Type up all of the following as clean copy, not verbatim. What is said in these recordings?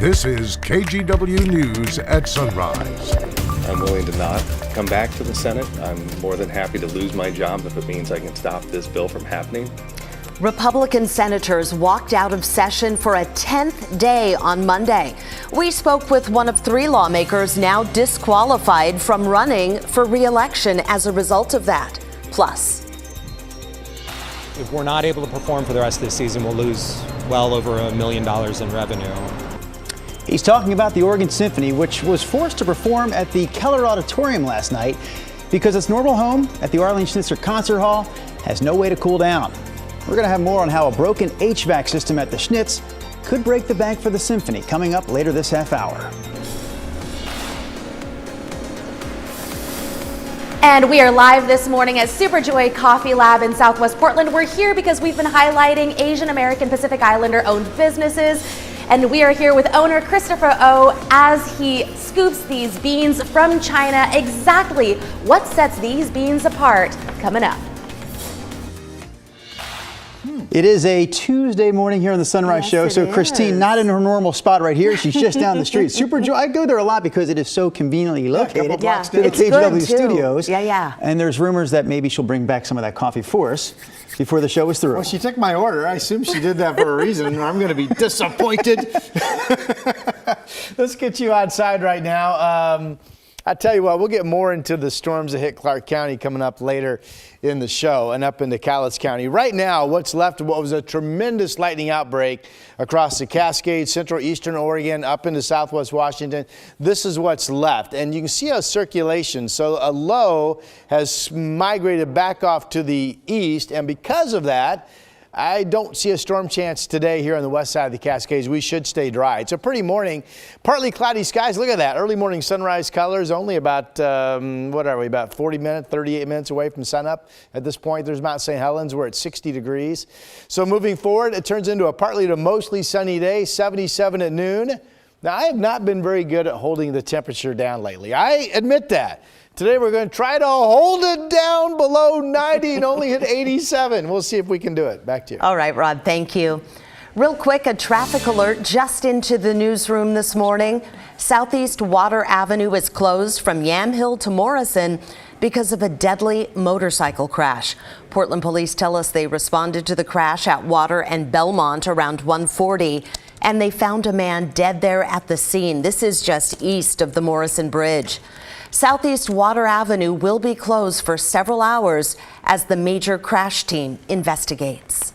This is KGW News at Sunrise. I'm willing to not come back to the Senate. I'm more than happy to lose my job if it means I can stop this bill from happening. Republican senators walked out of session for a 10th day on Monday. We spoke with one of 3 lawmakers now disqualified from running for re-election as a result of that. Plus, if we're not able to perform for the rest of the season, we'll lose well over $1 million in revenue. He's talking about the Oregon Symphony, which was forced to perform at the Keller Auditorium last night because its normal home at the Arlene Schnitzer Concert Hall has no way to cool down. We're going to have more on how a broken HVAC system at the Schnitz could break the bank for the Symphony coming up later this half hour. And we are live this morning at Superjoy Coffee Lab in Southwest Portland. We're here because we've been highlighting Asian American Pacific Islander owned businesses. And we are here with owner Christopher O as he scoops these beans from China. Exactly what sets these beans apart coming up. It is a Tuesday morning here on the Sunrise Show. So Christine, not in her normal spot right here. She's just down the street. Superjoy, I go there a lot because it is so conveniently located to the KGW studios. And there's rumors that maybe she'll bring back some of that coffee for us before the show is through. Well, she took my order. I assume she did that for a reason. I'm going to be disappointed. Let's get you outside right now. I tell you what, we'll get more into the storms that hit Clark County coming up later in the show and up into Cowlitz County. Right now, what's left of what was a tremendous lightning outbreak across the Cascades, central eastern Oregon, up into southwest Washington. This is what's left. And you can see a circulation. So a low has migrated back off to the east. And because of that, I don't see a storm chance today here on the west side of the Cascades. We should stay dry. It's a pretty morning, partly cloudy skies. Look at that, early morning sunrise colors, only about, about 40 minutes, 38 minutes away from sunup. At this point, there's Mount St. Helens. We're at 60 degrees. So moving forward, it turns into a partly to mostly sunny day, 77 at noon. Now, I have not been very good at holding the temperature down lately. I admit that. Today we're going to try to hold it down below 90 and only hit 87. We'll see if we can do it. Back to you. All right, Rod, thank you. Real quick, a traffic alert just into the newsroom this morning. Southeast Water Avenue is closed from Yamhill to Morrison because of a deadly motorcycle crash. Portland police tell us they responded to the crash at Water and Belmont around 1:40, and they found a man dead there at the scene. This is just east of the Morrison Bridge. Southeast Water Avenue will be closed for several hours as the major crash team investigates.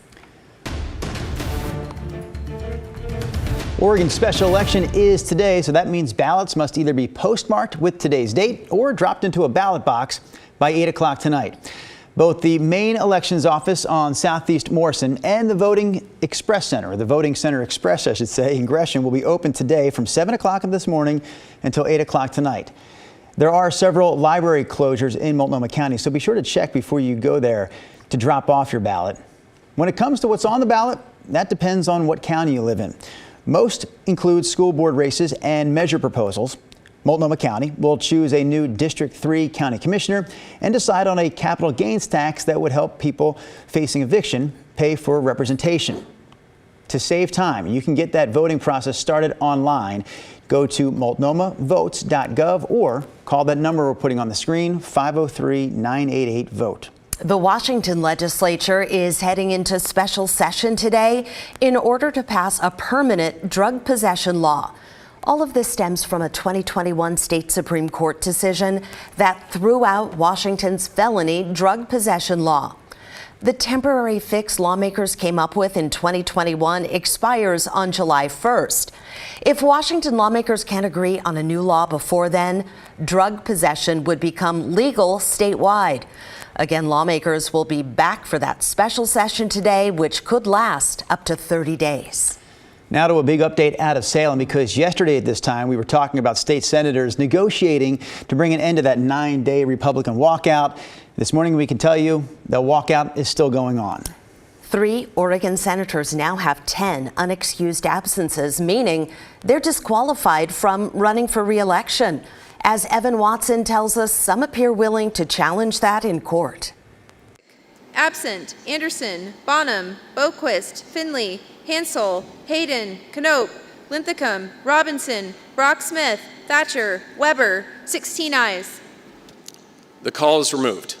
Oregon's special election is today, so that means ballots must either be postmarked with today's date or dropped into a ballot box by 8 o'clock tonight. Both the main elections office on Southeast Morrison and the Voting Express Center, or the Voting Center Express, I should say, in Gresham, will be open today from 7 o'clock this morning until 8 o'clock tonight. There are several library closures in Multnomah County, so be sure to check before you go there to drop off your ballot. When it comes to what's on the ballot, that depends on what county you live in. Most include school board races and measure proposals. Multnomah County will choose a new District 3 county commissioner and decide on a capital gains tax that would help people facing eviction pay for representation. To save time, you can get that voting process started online. Go to multnomahvotes.gov or call that number we're putting on the screen, 503-988-VOTE. The Washington legislature is heading into special session today in order to pass a permanent drug possession law. All of this stems from a 2021 state Supreme Court decision that threw out Washington's felony drug possession law. The temporary fix lawmakers came up with in 2021 expires on July 1st. If Washington lawmakers can't agree on a new law before then, drug possession would become legal statewide. Again, lawmakers will be back for that special session today, which could last up to 30 days. Now to a big update out of Salem, because yesterday at this time we were talking about state senators negotiating to bring an end to that 9-day Republican walkout. This morning we can tell you the walkout is still going on. 3 Oregon senators now have 10 unexcused absences, meaning they're disqualified from running for re-election. As Evan Watson tells us, some appear willing to challenge that in court. Absent: Anderson, Bonham, Boquist, Finley, Hansel, Hayden, Knope, Linthicum, Robinson, Brock Smith, Thatcher, Weber, 16 ayes. The call is removed.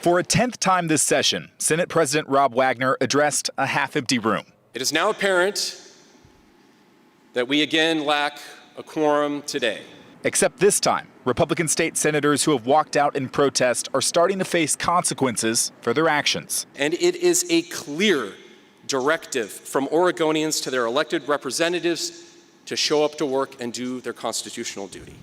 For a 10th time this session, Senate President Rob Wagner addressed a half-empty room. It is now apparent that we again lack a quorum today. Except this time, Republican state senators who have walked out in protest are starting to face consequences for their actions. And it is a clear directive from Oregonians to their elected representatives to show up to work and do their constitutional duty.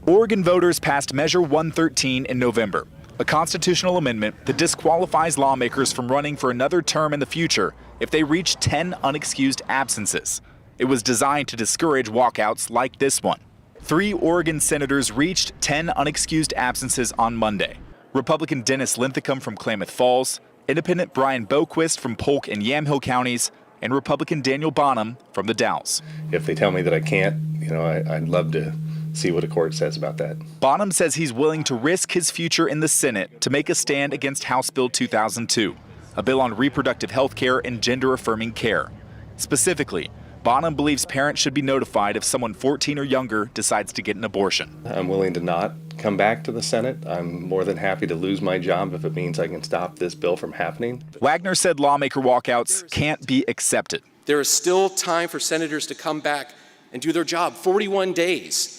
Oregon voters passed Measure 113 in November, a constitutional amendment that disqualifies lawmakers from running for another term in the future if they reach 10 unexcused absences. It was designed to discourage walkouts like this one. 3 Oregon senators reached 10 unexcused absences on Monday. Republican Dennis Linthicum from Klamath Falls, Independent Brian Boquist from Polk and Yamhill counties, and Republican Daniel Bonham from the Dalles. If they tell me that I can't, I'd love to see what a court says about that. Bonham says he's willing to risk his future in the Senate to make a stand against House Bill 2002, a bill on reproductive health care and gender-affirming care. Specifically, Bonham believes parents should be notified if someone 14 or younger decides to get an abortion. I'm willing to not come back to the Senate. I'm more than happy to lose my job if it means I can stop this bill from happening. Wagner said lawmaker walkouts can't be accepted. There is still time for senators to come back and do their job. 41 days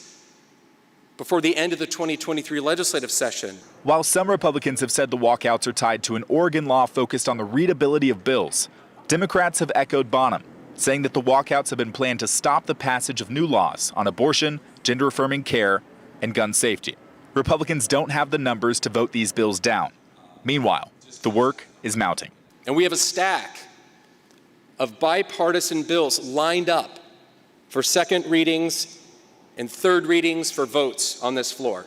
before the end of the 2023 legislative session. While some Republicans have said the walkouts are tied to an Oregon law focused on the readability of bills, Democrats have echoed Bonham, saying that the walkouts have been planned to stop the passage of new laws on abortion, gender-affirming care, and gun safety. Republicans don't have the numbers to vote these bills down. Meanwhile, the work is mounting. And we have a stack of bipartisan bills lined up for second readings and third readings for votes on this floor.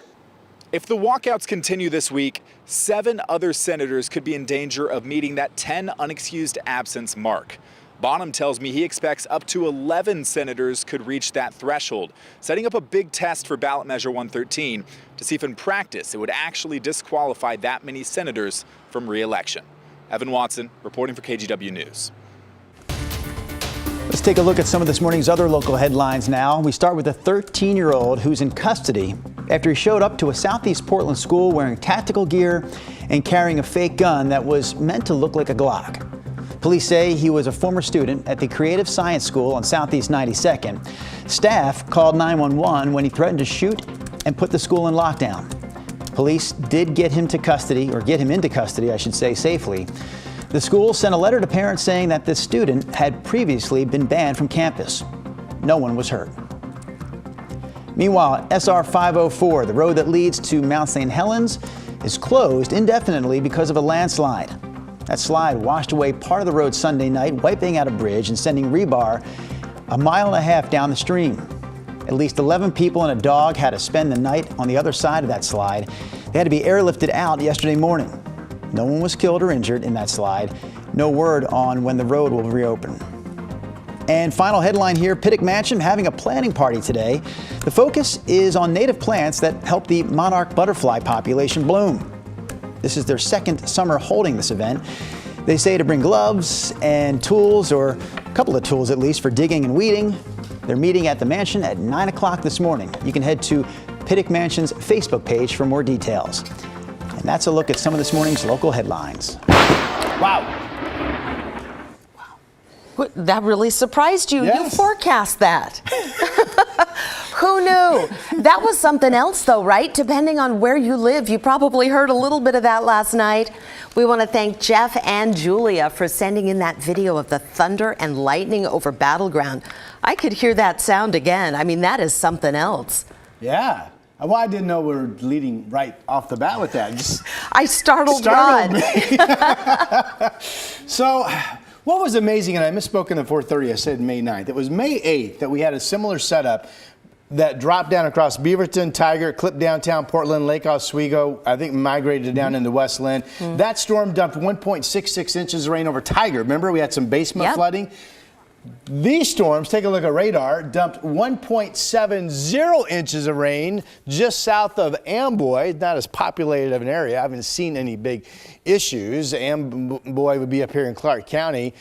If the walkouts continue this week, 7 other senators could be in danger of meeting that 10 unexcused absence mark. Bonham tells me he expects up to 11 senators could reach that threshold, setting up a big test for ballot measure 113 to see if in practice it would actually disqualify that many senators from re-election. Evan Watson reporting for KGW News. Let's take a look at some of this morning's other local headlines now. We start with a 13-year-old who's in custody after he showed up to a Southeast Portland school wearing tactical gear and carrying a fake gun that was meant to look like a Glock. Police say he was a former student at the Creative Science School on Southeast 92nd. Staff called 911 when he threatened to shoot and put the school in lockdown. Police did get him into custody, I should say, safely. The school sent a letter to parents saying that the student had previously been banned from campus. No one was hurt. Meanwhile, SR 504, the road that leads to Mount St. Helens, is closed indefinitely because of a landslide. That slide washed away part of the road Sunday night, wiping out a bridge and sending rebar a mile and a half down the stream. At least 11 people and a dog had to spend the night on the other side of that slide. They had to be airlifted out yesterday morning. No one was killed or injured in that slide. No word on when the road will reopen. And final headline here, Pittock Mansion having a planting party today. The focus is on native plants that help the monarch butterfly population bloom. This is their second summer holding this event. They say to bring gloves and tools, or a couple of tools at least, for digging and weeding. They're meeting at the mansion at 9 o'clock this morning. You can head to Pittock Mansion's Facebook page for more details. And that's a look at some of this morning's local headlines. Wow. That really surprised you. Yes. You forecast that. Who knew? That was something else though, right? Depending on where you live, you probably heard a little bit of that last night. We want to thank Jeff and Julia for sending in that video of the thunder and lightning over Battleground. I could hear that sound again. I mean, that is something else. Yeah. Well, I didn't know we were leading right off the bat with that. I startled Rod. me. So, what was amazing, and I misspoke in the 4:30, I said May 9th. It was May 8th that we had a similar setup that dropped down across Beaverton, Tiger, clipped downtown Portland, Lake Oswego, I think migrated down into West Lynn. That storm dumped 1.66 inches of rain over Tiger. Remember, we had some basement flooding? These storms, take a look at radar, dumped 1.70 inches of rain just south of Amboy. Not as populated of an area. I haven't seen any big issues. Amboy would be up here in Clark County.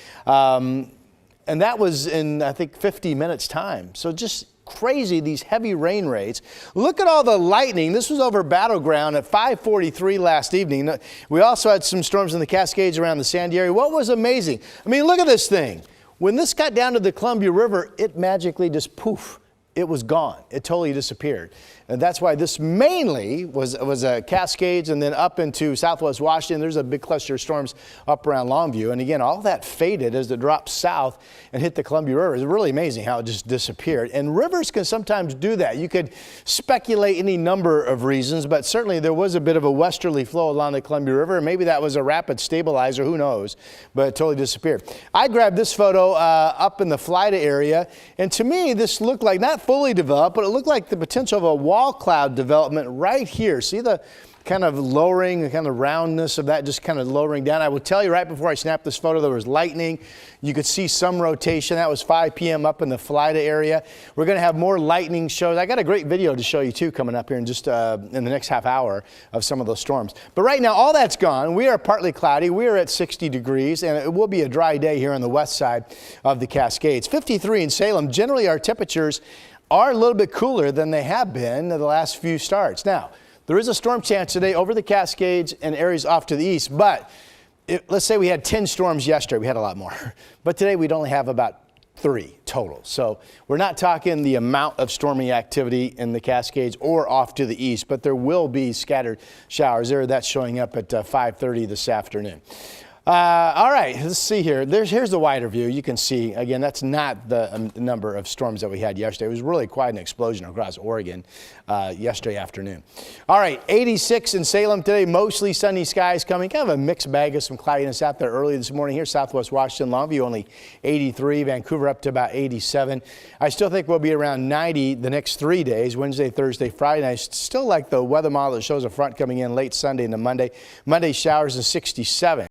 And that was in, I think, 50 minutes time. So just crazy, these heavy rain rates. Look at all the lightning. This was over Battleground at 5:43 last evening. We also had some storms in the Cascades around the Sandy area. What was amazing? I mean, look at this thing. When this got down to the Columbia River, it magically just poof. It was gone. It totally disappeared. And that's why this mainly was Cascades and then up into southwest Washington. There's a big cluster of storms up around Longview. And again, all that faded as it dropped south and hit the Columbia River. It's really amazing how it just disappeared. And rivers can sometimes do that. You could speculate any number of reasons, but certainly there was a bit of a westerly flow along the Columbia River. And maybe that was a rapid stabilizer, who knows, but it totally disappeared. I grabbed this photo up in the Flida area. And to me, this looked like not fully developed, but it looked like the potential of a wall cloud development right here. See the kind of lowering, the kind of roundness of that just kind of lowering down. I will tell you right before I snapped this photo, there was lightning. You could see some rotation. That was 5 p.m. up in the Flida area. We're going to have more lightning shows. I got a great video to show you too coming up here in just in the next half hour of some of those storms. But right now, all that's gone. We are partly cloudy. We are at 60 degrees, and it will be a dry day here on the west side of the Cascades. 53 in Salem. Generally, our temperatures are a little bit cooler than they have been in the last few starts. Now, there is a storm chance today over the Cascades and areas off to the east, but let's say we had 10 storms yesterday. We had a lot more. But today we'd only have about 3 total. So we're not talking the amount of stormy activity in the Cascades or off to the east, but there will be scattered showers there. That's showing up at 5:30 this afternoon. All right, let's see here. Here's the wider view. You can see, again, that's not the number of storms that we had yesterday. It was really quite an explosion across Oregon yesterday afternoon. All right, 86 in Salem today, mostly sunny skies coming. Kind of a mixed bag of some cloudiness out there early this morning here. Southwest Washington, Longview only 83, Vancouver up to about 87. I still think we'll be around 90 the next 3 days, Wednesday, Thursday, Friday. I still like the weather model that shows a front coming in late Sunday into Monday. Monday showers is 67.